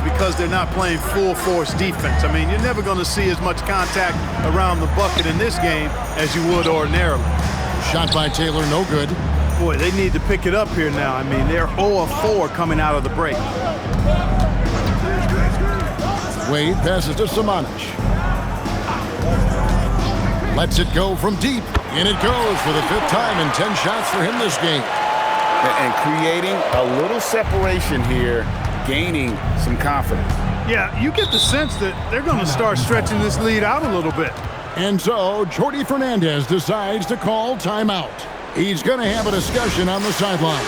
because they're not playing full force defense. I mean, you're never going to see as much contact around the bucket in this game as you would ordinarily. Shot by Taylor, no good. Boy, they need to pick it up here now. I mean, they're 0 of 4 coming out of the break. Wade passes to Samanic. Lets it go from deep. In it goes for the 5th time and 10 shots for him this game. And creating a little separation here, gaining some confidence. Yeah, you get the sense that they're going to start stretching this lead out a little bit. And so, Jordi Fernandez decides to call timeout. He's going to have a discussion on the sideline.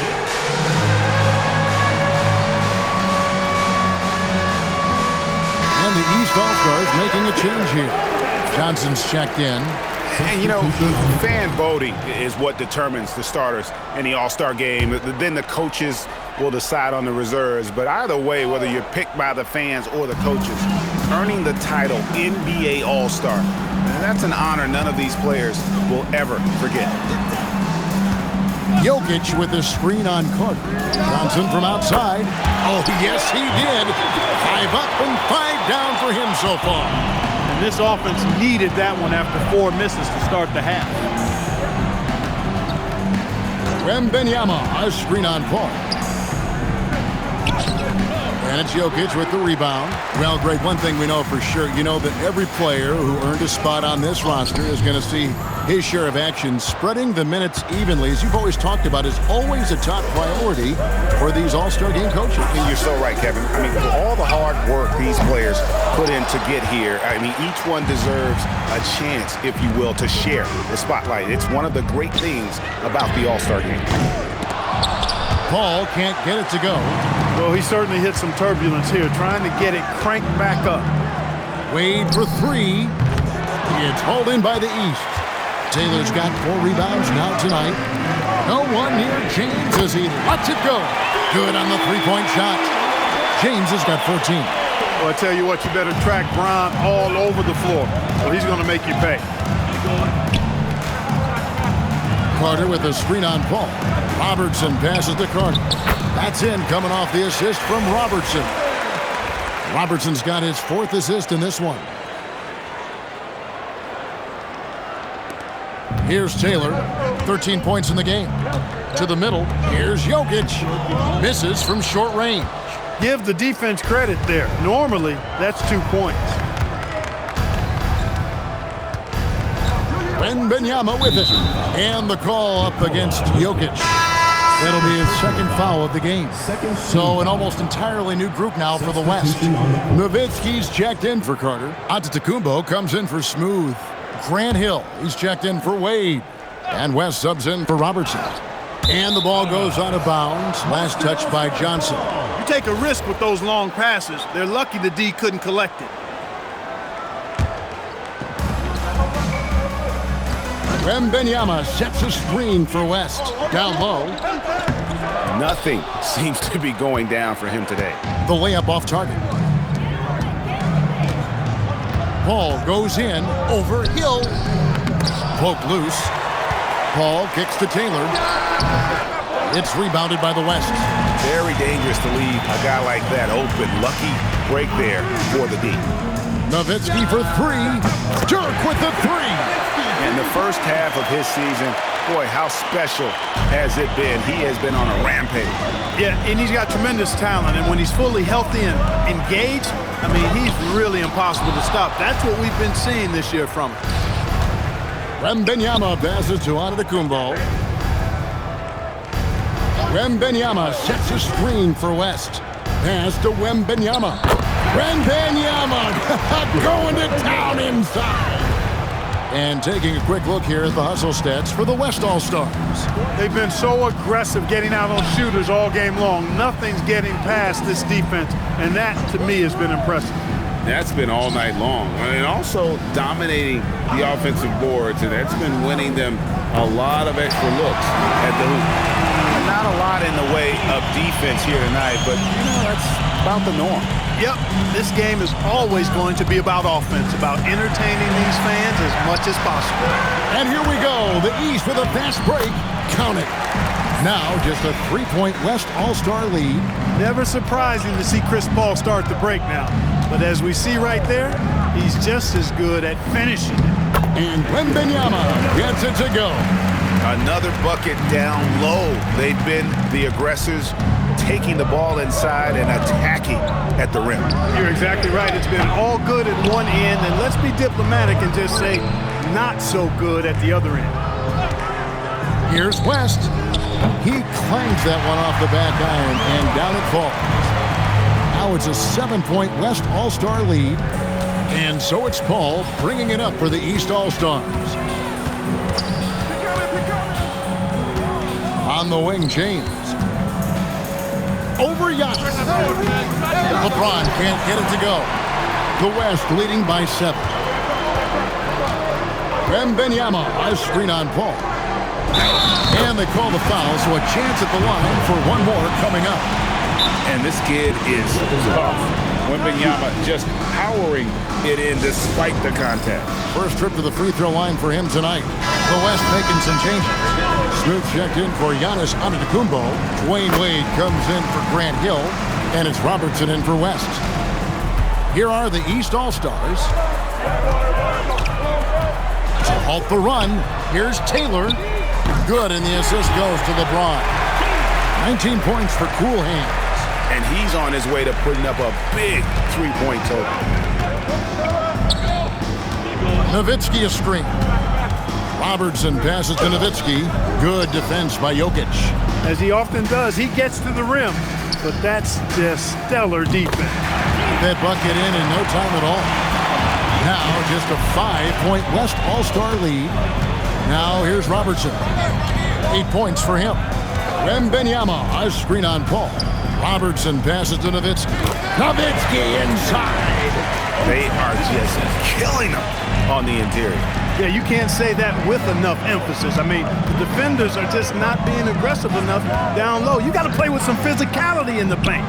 And the East All-Stars making a change here. Johnson's checked in. And, you know, fan voting is what determines the starters in the All-Star game. Then the coaches will decide on the reserves. But either way, whether you're picked by the fans or the coaches, earning the title NBA All-Star, that's an honor none of these players will ever forget. Jokic with the screen on Carter. Johnson from outside. Oh, yes, he did. 5 up and 5 down for him so far. And this offense needed that one after 4 misses to start the half. Wembanyama, a screen on Paul. And it's Jokic with the rebound. Well, Greg, one thing we know for sure, you know that every player who earned a spot on this roster is going to see his share of action. Spreading the minutes evenly, as you've always talked about, is always a top priority for these All-Star game coaches. And you're so right, Kevin. I mean, for all the hard work these players put in to get here, I mean, each one deserves a chance, if you will, to share the spotlight. It's one of the great things about the All-Star game. Paul can't get it to go. Well, he certainly hit some turbulence here, trying to get it cranked back up. Wade for 3. It's hauled in by the East. Taylor's got 4 rebounds now tonight. No one near James as he lets it go. Good on the 3-point shot. James has got 14. Well, I tell you what, you better track Bron all over the floor, or he's going to make you pay. Carter with a screen on Paul. Robertson passes to Carter. That's in, coming off the assist from Robertson. Robertson's got his 4th assist in this one. Here's Taylor, 13 points in the game. To the middle, here's Jokic. Misses from short range. Give the defense credit there. Normally, that's 2 points. Wembanyama with it. And the call up against Jokic. That'll be his 2nd foul of the game. So an almost entirely new group now for the West. Nowitzki's checked in for Carter. Antetokounmpo comes in for Smooth. Grant Hill, he's checked in for Wade. And West subs in for Robertson. And the ball goes out of bounds. Last touch by Johnson. You take a risk with those long passes. They're lucky the D couldn't collect it. Wembanyama sets a screen for West. Down low. Nothing seems to be going down for him today. The layup off target. Paul goes in over Hill. Poke loose. Paul kicks to Taylor. It's rebounded by the West. Very dangerous to leave a guy like that open. Lucky break there for the D. Nowitzki for 3. Dirk with the 3. In the first half of his season, boy, how special has it been? He has been on a rampage. Yeah, and he's got tremendous talent, and when he's fully healthy and engaged, I mean, he's really impossible to stop. That's what we've been seeing this year from him. Wembanyama passes to Antetokounmpo. Wembanyama sets a screen for West. Pass to Wembanyama. Wembanyama going to town inside. And taking a quick look here at the hustle stats for the West All-Stars. They've been so aggressive getting out on shooters all game long. Nothing's getting past this defense, and that, to me, has been impressive. That's been all night long. And also dominating the offensive boards, and that's been winning them a lot of extra looks at the hoop. Not a lot in the way of defense here tonight, but, you know, that's about the norm. Yep, this game is always going to be about offense, about entertaining these fans as much as possible. And here we go, the East with a fast break. Count it. Now just a 3-point West All-Star lead. Never surprising to see Chris Paul start the break now. But as we see right there, he's just as good at finishing it. And Wembanyama gets it to go. Another bucket down low. They've been the aggressors, taking the ball inside and attacking at the rim. You're exactly right. It's been all good at one end, and let's be diplomatic and just say not so good at the other end. Here's West. He clangs that one off the back iron, and down it falls. Now it's a 7-point West All-Star lead, and so it's Paul bringing it up for the East All-Stars. On the wing, James. Over Giannis. LeBron can't get it to go. The West leading by 7. Wembanyama, a screen on Paul. And they call the foul, so a chance at the line for one more coming up. And this kid is tough. Wembanyama just powering it in despite the contact. First trip to the free throw line for him tonight. The West making some changes. Smooth checked in for Giannis Antetokounmpo. Dwayne Wade comes in for Grant Hill. And it's Robertson in for West. Here are the East All-Stars. To halt the run, here's Taylor. Good, and the assist goes to LeBron. 19 points for Cool Hands. And he's on his way to putting up a big three-point total. Nowitzki a screen. Robertson passes to Nowitzki. Good defense by Jokic. As he often does, he gets to the rim, but that's just stellar defense. That bucket in no time at all. Now just a 5-point West All-Star lead. Now here's Robertson. 8 points for him. Wembanyama, a screen on Paul. Robertson passes to Nowitzki. Nowitzki inside. They are just killing him on the interior. Yeah, you can't say that with enough emphasis. I mean, the defenders are just not being aggressive enough down low. You got to play with some physicality in the paint.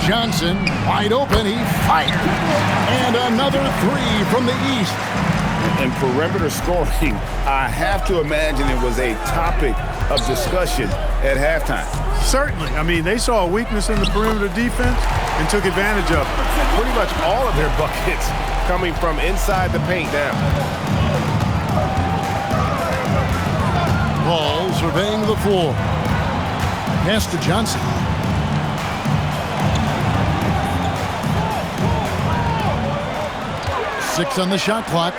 Johnson, wide open, he fired. And another three from the East. And perimeter scoring, I have to imagine it was a topic of discussion at halftime. Certainly. I mean, they saw a weakness in the perimeter defense and took advantage of it. Pretty much all of their buckets coming from inside the paint now. Paul surveying the floor. Pass to Johnson. Six on the shot clock.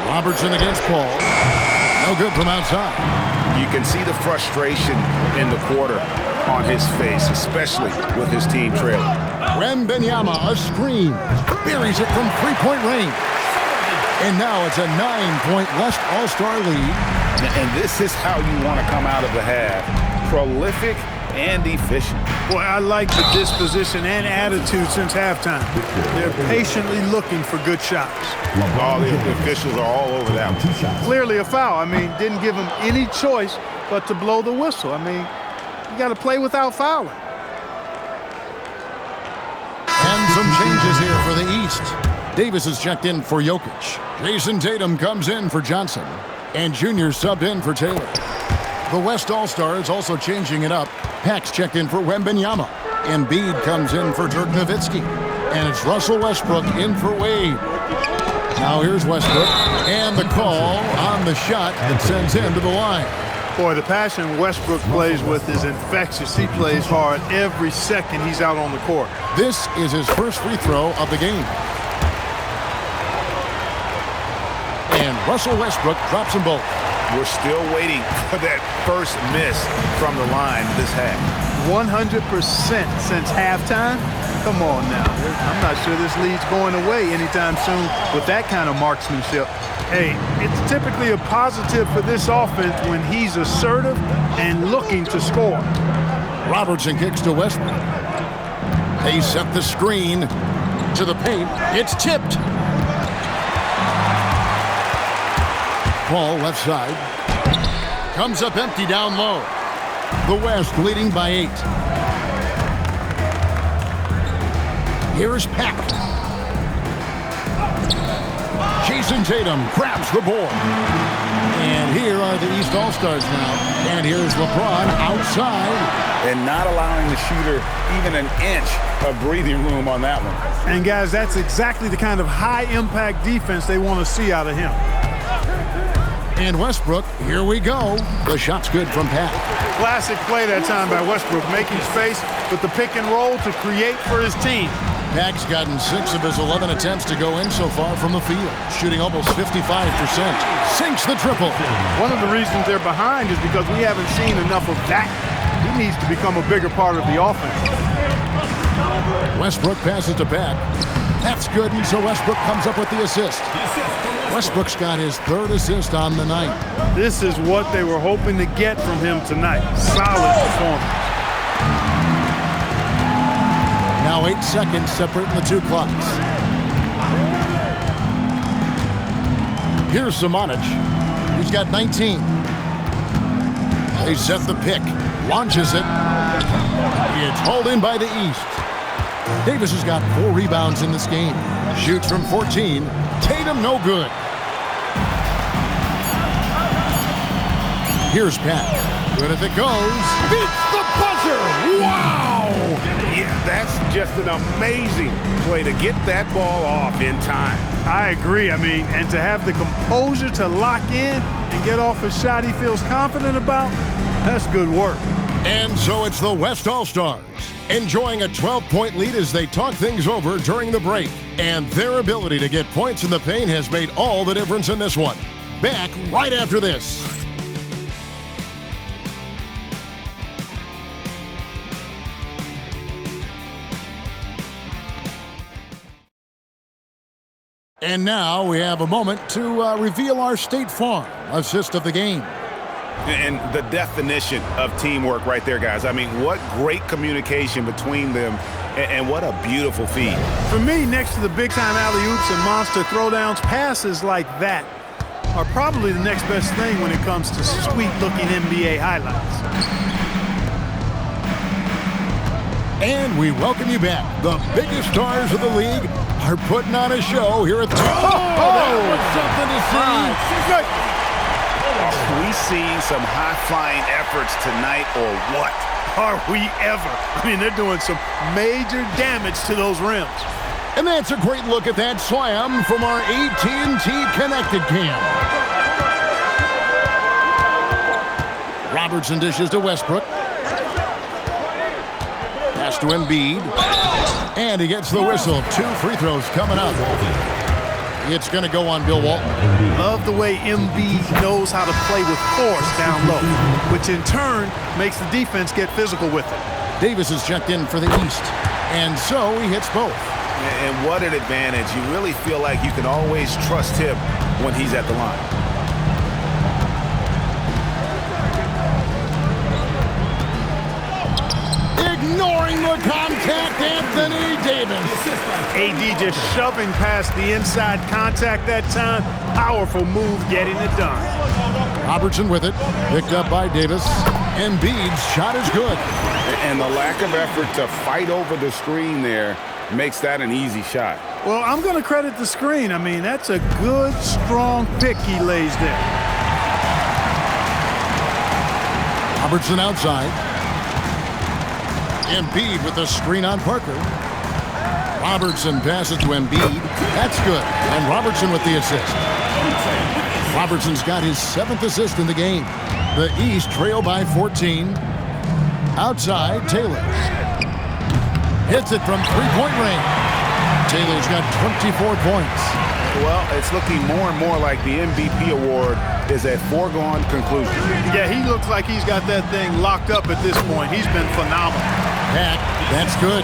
Robertson against Paul. No good from outside. You can see the frustration in the quarter on his face, especially with his team trailing. Wembanyama, a screen. Buries it from three-point range. And now it's a 9-point West All-Star lead. And this is how you want to come out of the half. Prolific and efficient. Boy, I like the disposition and attitude since halftime. They're patiently looking for good shots. All the officials are all over that one. Clearly a foul. I mean, didn't give him any choice but to blow the whistle. I mean, you got to play without fouling. And some changes here for the East. Davis is checked in for Jokic. Jason Tatum comes in for Johnson. And Junior subbed in for Taylor. The West All-Stars also changing it up. Pax checked in for Wembanyama. Embiid comes in for Dirk Nowitzki. And it's Russell Westbrook in for Wade. Now here's Westbrook. And the call on the shot that sends him to the line. Boy, the passion Westbrook plays with is infectious. He plays hard every second he's out on the court. This is his first free throw of the game. And Russell Westbrook drops them both. We're still waiting for that first miss from the line this half. 100% since halftime? Come on now. I'm not sure this lead's going away anytime soon with that kind of marksmanship. Hey, it's typically a positive for this offense when he's assertive and looking to score. Robertson kicks to Westbrook. They set the screen to the paint. It's tipped. Paul left side. Comes up empty down low. The West leading by 8. Here's Pack. Jason Tatum grabs the board. And here are the East All-Stars now. And here's LeBron outside. And not allowing the shooter even an inch of breathing room on that one. And guys, that's exactly the kind of high-impact defense they want to see out of him. And Westbrook, here we go. The shot's good from Pat. Classic play that time by Westbrook, making space with the pick and roll to create for his team. Pat's gotten 6 of his 11 attempts to go in so far from the field, shooting almost 55%. Sinks the triple. One of the reasons they're behind is because we haven't seen enough of that. He needs to become a bigger part of the offense. Westbrook passes to Pat. That's good, and so Westbrook comes up with the assist. Westbrook's got his 3rd assist on the night. This is what they were hoping to get from him tonight. Solid performance. Now 8 seconds separating the 2 clocks. Here's Samanic. He's got 19. They set the pick. Launches it. It's hauled in by the East. Davis has got 4 rebounds in this game. Shoots from 14. Tatum no good. Here's Pat. Good if it goes. Beats the buzzer. Wow! Yeah, that's just an amazing play to get that ball off in time. I agree. I mean, and to have the composure to lock in and get off a shot he feels confident about, that's good work. And so it's the West All-Stars, enjoying a 12-point lead as they talk things over during the break. And their ability to get points in the paint has made all the difference in this one. Back right after this. And now we have a moment to reveal our State Farm assist of the game. And the definition of teamwork right there, guys. I mean, what great communication between them, and what a beautiful feed. For me, next to the big-time alley-oops and monster throwdowns, passes like that are probably the next best thing when it comes to sweet-looking NBA highlights. And we welcome you back. The biggest stars of the league are putting on a show here at the... that was something to see. Are we seeing some high-flying efforts tonight, or what? Are we ever? I mean, they're doing some major damage to those rims. And that's a great look at that slam from our AT&T Connected Cam. Robertson dishes to Westbrook. Pass to Embiid. And he gets the whistle. 2 free throws coming up. It's going to go on Bill Walton. Love the way Embiid knows how to play with force down low, which in turn makes the defense get physical with it. Davis is checked in for the East, and so he hits both. And what an advantage. You really feel like you can always trust him when he's at the line. Ignoring the contact, Anthony Davis. AD just shoving past the inside contact that time. Powerful move getting it done. Robertson with it. Picked up by Davis. Embiid's shot is good. And the lack of effort to fight over the screen there makes that an easy shot. Well, I'm going to credit the screen. I mean, that's a good, strong pick he lays there. Robertson outside. Embiid with the screen on Parker. Robertson passes to Embiid. That's good. And Robertson with the assist. Robertson's got his 7th assist in the game. The East trail by 14. Outside, Taylor. Hits it from three-point range. Taylor's got 24 points. Well, it's looking more and more like the MVP award is a foregone conclusion. Yeah, he looks like he's got that thing locked up at this point. He's been phenomenal. Pat, that's good.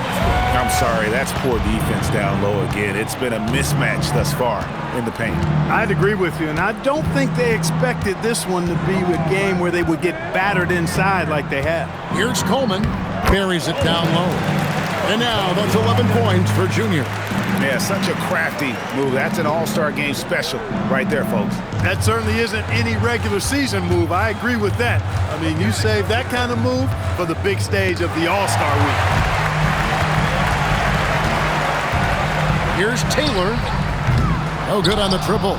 I'm sorry, that's poor defense down low again. It's been a mismatch thus far in the paint. I'd agree with you, and I don't think they expected this one to be a game where they would get battered inside like they have. Here's Coleman. Buries it down low. And now that's 11 points for Junior. Yeah, such a crafty move. That's an all-star game special right there, folks. That certainly isn't any regular season move. I agree with that. I mean, you save that kind of move for the big stage of the All-Star week. Here's Taylor. No good on the triple.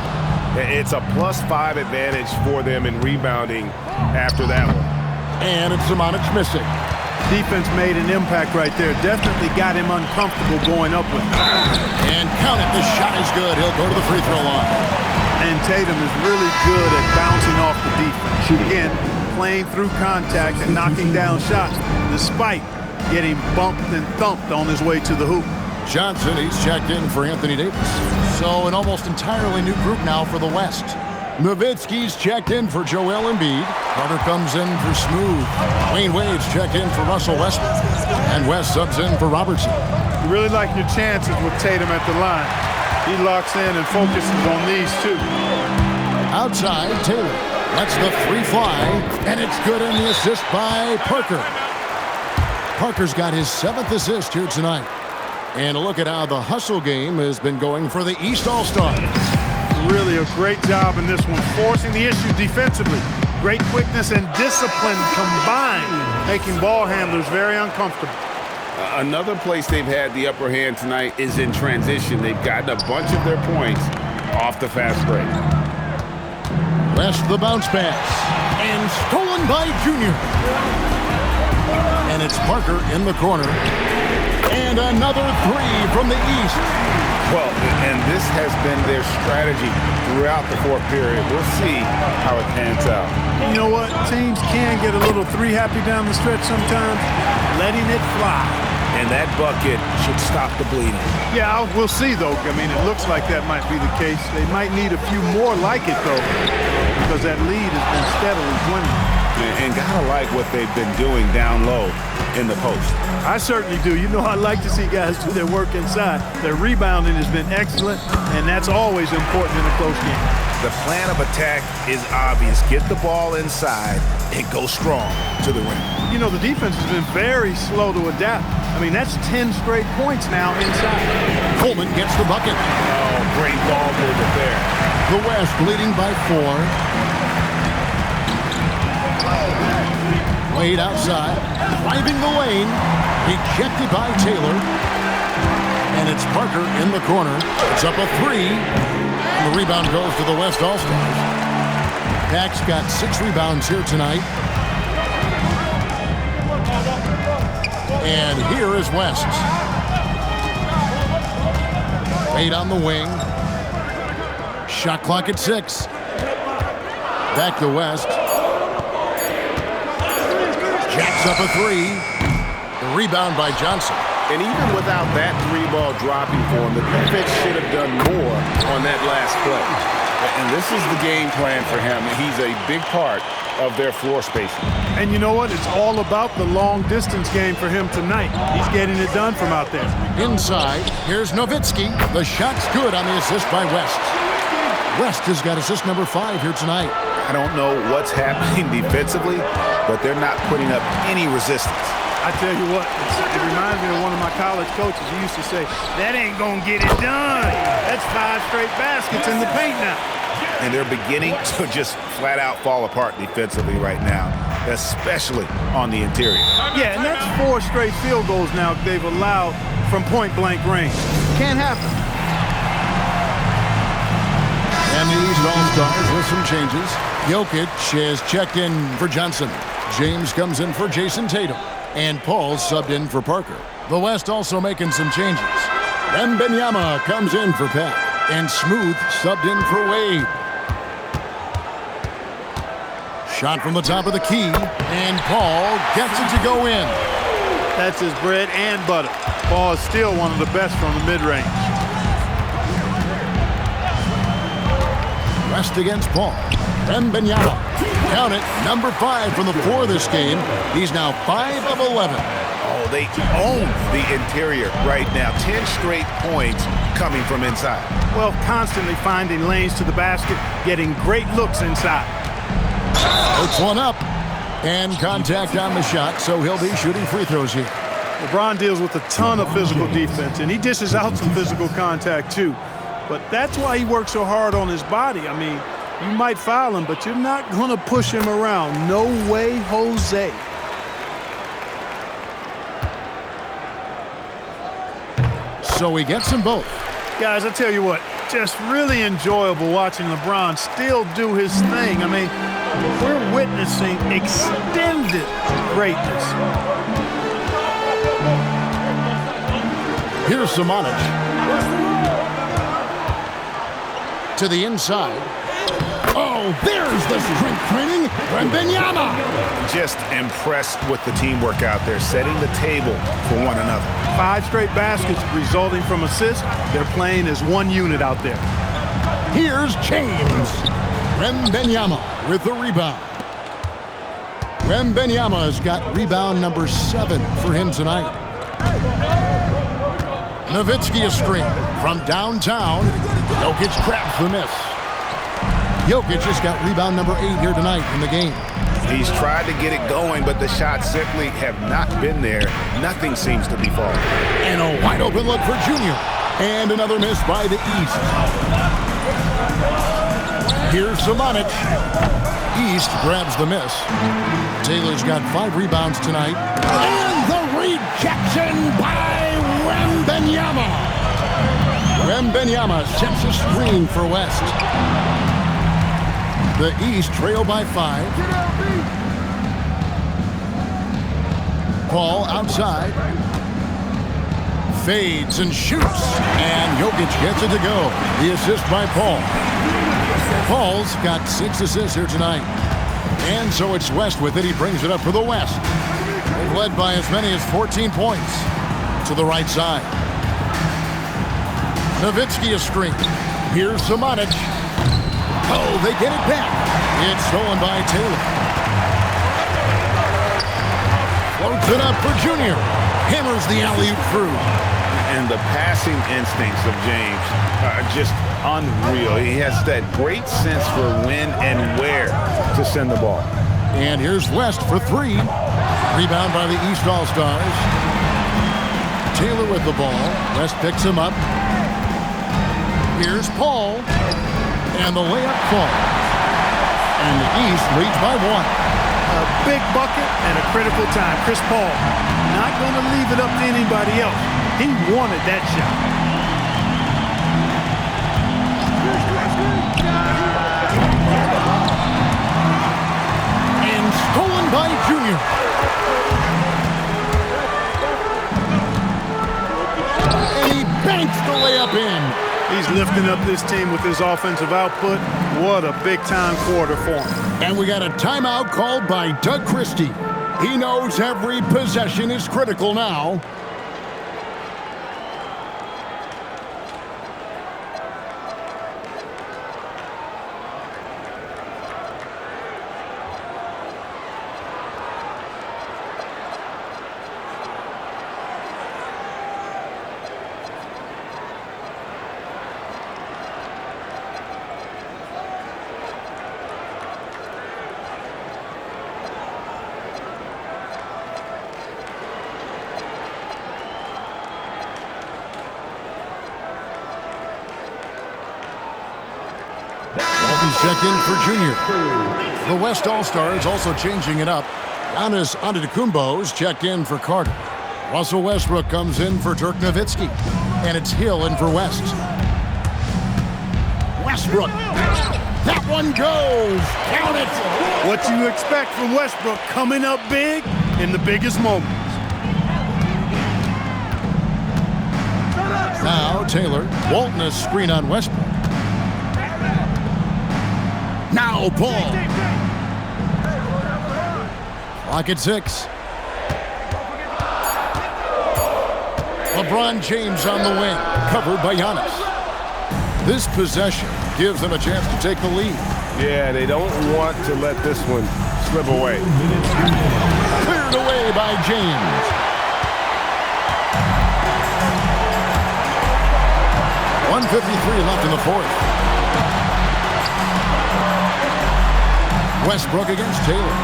It's a +5 advantage for them in rebounding after that one. And it's Zimonjic missing. Defense made an impact right there. Definitely got him uncomfortable going up with it. And count it. The shot is good. He'll go to the free throw line. And Tatum is really good at bouncing off the defense. Again, playing through contact and knocking down shots, despite getting bumped and thumped on his way to the hoop. Johnson, he's checked in for Anthony Davis. So an almost entirely new group now for the West. Nowitzki's checked in for Joel Embiid. Carter comes in for Smooth. Wayne Wade's checked in for Russell Westbrook. And West subs in for Robertson. You really like your chances with Tatum at the line. He locks in and focuses on these two. Outside, Taylor lets the three fly, and it's good in the assist by Parker. Parker's got his 7th assist here tonight. And a look at how the hustle game has been going for the East All-Stars. Really a great job in this one, forcing the issue defensively. Great quickness and discipline combined, making ball handlers very uncomfortable. Another place they've had the upper hand tonight is in transition. They've gotten a bunch of their points off the fast break. West the bounce pass. And stolen by Junior. And it's Parker in the corner. And another three from the East. Well, and this has been their strategy throughout the fourth period. We'll see how it pans out. You know what? Teams can get a little three-happy down the stretch sometimes, letting it fly. And that bucket should stop the bleeding. Yeah, we'll see, though. I mean, it looks like that might be the case. They might need a few more like it, though, because that lead has been steadily dwindling. And gotta like what they've been doing down low in the post. I certainly do. You know, I like to see guys do their work inside. Their rebounding has been excellent, and that's always important in a close game. The plan of attack is obvious. Get the ball inside and go strong to the rim. You know, the defense has been very slow to adapt. I mean, that's 10 straight points now inside. Coleman gets the bucket. Oh, great ball movement there. The West leading by 4. Wade outside, driving the lane, ejected by Taylor. And it's Parker in the corner. It's up a 3. And the rebound goes to the West All-Stars. Pack's got 6 rebounds here tonight. And here is West. Wade on the wing. Shot clock at 6. Back to West. Jacks up a 3. The rebound by Johnson. And even without that 3-ball dropping for him, the defense should have done more on that last play. And this is the game plan for him. He's a big part of their floor spacing. And you know what? It's all about the long-distance game for him tonight. He's getting it done from out there. Inside, here's Nowitzki. The shot's good on the assist by West. West has got assist number 5 here tonight. I don't know what's happening defensively, but they're not putting up any resistance. I tell you what, it reminds me of one of my college coaches. He used to say, that ain't going to get it done. That's 5 straight baskets in the paint now. And they're beginning to just flat out fall apart defensively right now, especially on the interior. Yeah, and that's 4 straight field goals now they've allowed from point-blank range. Can't happen. And the East All-Stars with some changes. Jokic is checked in for Johnson. James comes in for Jason Tatum. And Paul subbed in for Parker. The West also making some changes. Wembanyama comes in for Peck. And Smooth subbed in for Wade. Shot from the top of the key. And Paul gets it to go in. That's his bread and butter. Paul is still one of the best from the mid-range. West against Paul. Wembanyama. Count it, number 5 from the floor this game. He's now 5 of 11. Oh, they own the interior right now. 10 straight points coming from inside. Well, constantly finding lanes to the basket, getting great looks inside. Puts one up. And contact on the shot, so he'll be shooting free throws here. LeBron deals with a ton of physical defense, and he dishes out some physical contact too. But that's why he works so hard on his body. I mean, you might foul him, but you're not going to push him around. No way, Jose. So he gets them both. Guys, I tell you what, just really enjoyable watching LeBron still do his thing. I mean, we're witnessing extended greatness. Here's Samanic. To the inside. Oh, there's the strength training from Wembanyama. Just impressed with the teamwork out there, setting the table for one another. 5 straight baskets resulting from assists. They're playing as one unit out there. Here's James. Wembanyama with the rebound. Wembanyama has got rebound number 7 for him tonight. Nowitzki a screen from downtown. Jokic grabs the miss. Jokic has got rebound number 8 here tonight in the game. He's tried to get it going, but the shots simply have not been there. Nothing seems to be falling. And a wide open look for Junior. And another miss by the East. Here's Samanic. East grabs the miss. Taylor's got 5 rebounds tonight. And the rejection by Wembanyama. Wembanyama sets a screen for West. The East trail by 5. Paul outside. Fades and shoots. And Jokic gets it to go. The assist by Paul. Paul's got 6 assists here tonight. And so it's West with it. He brings it up for the West. They've led by as many as 14 points. To the right side. Nowitzki a screen. Here's Samanic. Oh, they get it back. It's stolen by Taylor. Floats it up for Junior. Hammers the alley-oop through. And the passing instincts of James are just unreal. He has that great sense for when and where to send the ball. And here's West for 3. Rebound by the East All-Stars. Taylor with the ball. West picks him up. Here's Paul. And the layup falls. And the East leads by 1. A big bucket at a critical time. Chris Paul not going to leave it up to anybody else. He wanted that shot. And stolen by Junior. And he banks the layup in. He's lifting up this team with his offensive output. What a big-time quarter for him. And we got a timeout called by Doug Christie. He knows every possession is critical now. Checked in for Junior. The West All-Stars also changing it up. Giannis Antetokounmpo's checked in for Carter. Russell Westbrook comes in for Dirk Nowitzki. And it's Hill in for West. Westbrook. That one goes. Count it. What you expect from Westbrook coming up big in the biggest moments. Now Taylor. Walton a screen on Westbrook. Now Paul. Clock at 6. LeBron James on the wing, covered by Giannis. This possession gives them a chance to take the lead. Yeah, they don't want to let this one slip away. Cleared away by James. .153 left in the 4th. Westbrook against Taylor.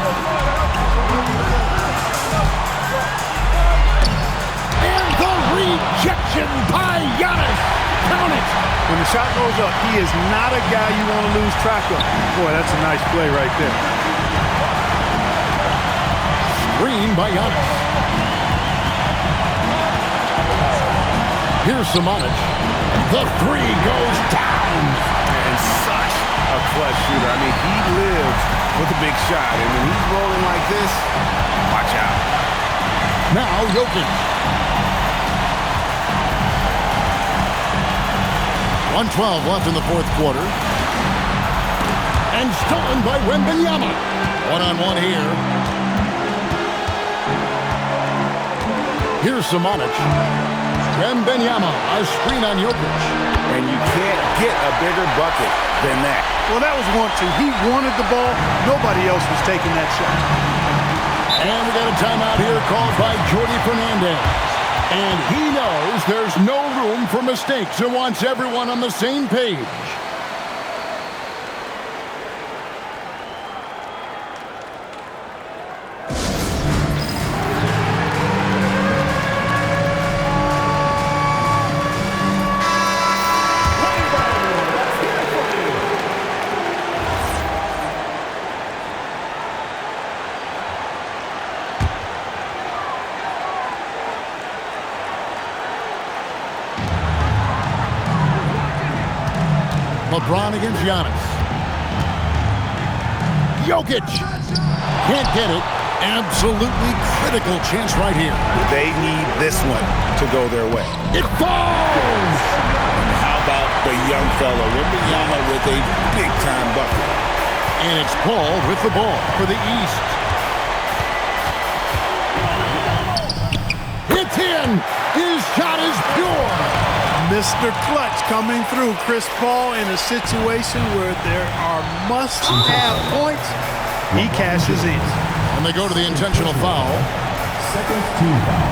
And the rejection by Giannis. Count it. When the shot goes up, he is not a guy you want to lose track of. Boy, that's a nice play right there. Screen by Giannis. Here's Samanic. The three goes down. And such a clutch shooter. I mean, he lives with a big shot. And when he's rolling like this, watch out. Now Jokic. 1:12 left in the fourth quarter. And stolen by Wembanyama. One-on-one here. Here's Samanic. Wembanyama, a screen on Jokic. And you can't get a bigger bucket than that. Well, that was 1-2. He wanted the ball. Nobody else was taking that shot. And we got a timeout here called by Jordi Fernandez. And he knows there's no room for mistakes and wants everyone on the same page. LeBron against Giannis. Jokic. Can't get it. Absolutely critical chance right here. They need this one to go their way. It falls! How about the young fella, Wembanyama, with a big-time bucket? And it's Paul with the ball for the East. It's in! His shot is pure! Mr. Clutch coming through. Chris Paul in a situation where there are must-have points. He cashes in. And they go to the intentional foul. Second team foul.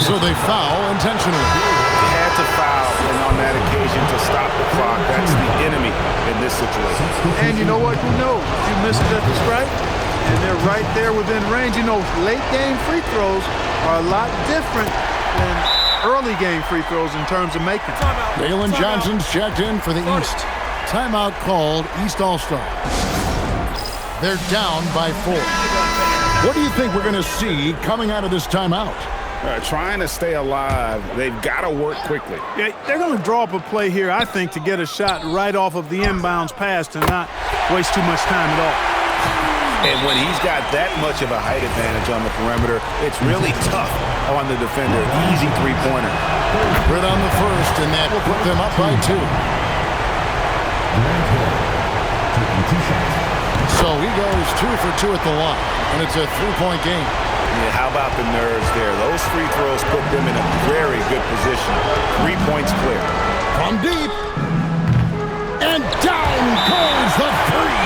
So they foul intentionally. They had to foul, and on that occasion to stop the clock. That's the enemy in this situation. And you know what? Who knows? You missed it at the stripe, and they're right there within range. You know, late game free throws are a lot different than early game free throws in terms of making. Jalen Johnson's checked in for the East. Timeout called East All-Star. They're down by 4. What do you think we're going to see coming out of this timeout? Trying to stay alive, they've got to work quickly. Yeah, they're going to draw up a play here, I think, to get a shot right off of the inbounds pass and not waste too much time at all. And when he's got that much of a height advantage on the perimeter, it's really tough on the defender. Easy three-pointer. Right on the first, and that will put them up by 2. So he goes 2 for 2 at the line, and it's a 3-point game. Yeah, how about the nerves there? Those free throws put them in a very good position. 3 points clear. From deep. And down goes the 3.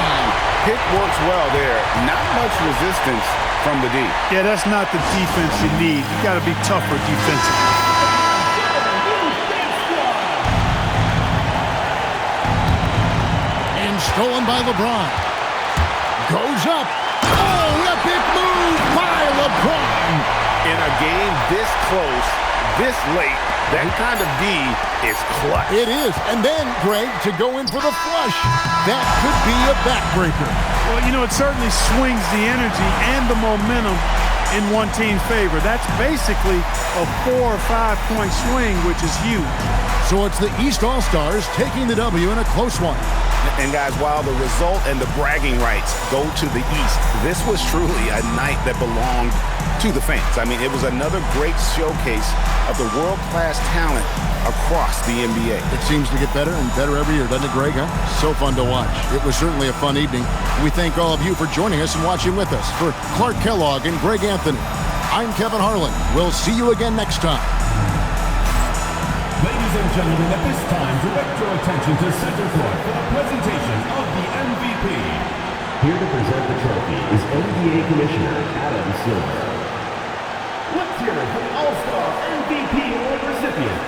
Pick works well there. Not much resistance from the D. Yeah, that's not the defense you need. You got to be tougher defensively. And stolen by LeBron. Goes up. Oh, epic move by LeBron. In a game this close, this late, that kind of D is clutch. It is. And then, Greg, to go in for the flush. That could be a backbreaker. Well, you know, it certainly swings the energy and the momentum in one team's favor. That's basically a 4 or 5 point swing, which is huge. So it's the East All-Stars taking the W in a close one. And guys, while the result and the bragging rights go to the East, this was truly a night that belonged to the fans. I mean, it was another great showcase of the world-class talent across the NBA. It seems to get better and better every year, doesn't it, Greg? Huh? So fun to watch. It was certainly a fun evening. We thank all of you for joining us and watching with us. For Clark Kellogg and Greg Anthony, I'm Kevin Harlan. We'll see you again next time. Ladies and gentlemen, at this time, direct your attention to center court for the presentation of the MVP. Here to present the trophy is NBA Commissioner Adam Silver. Let's hear it for the All-Star MVP Award recipient,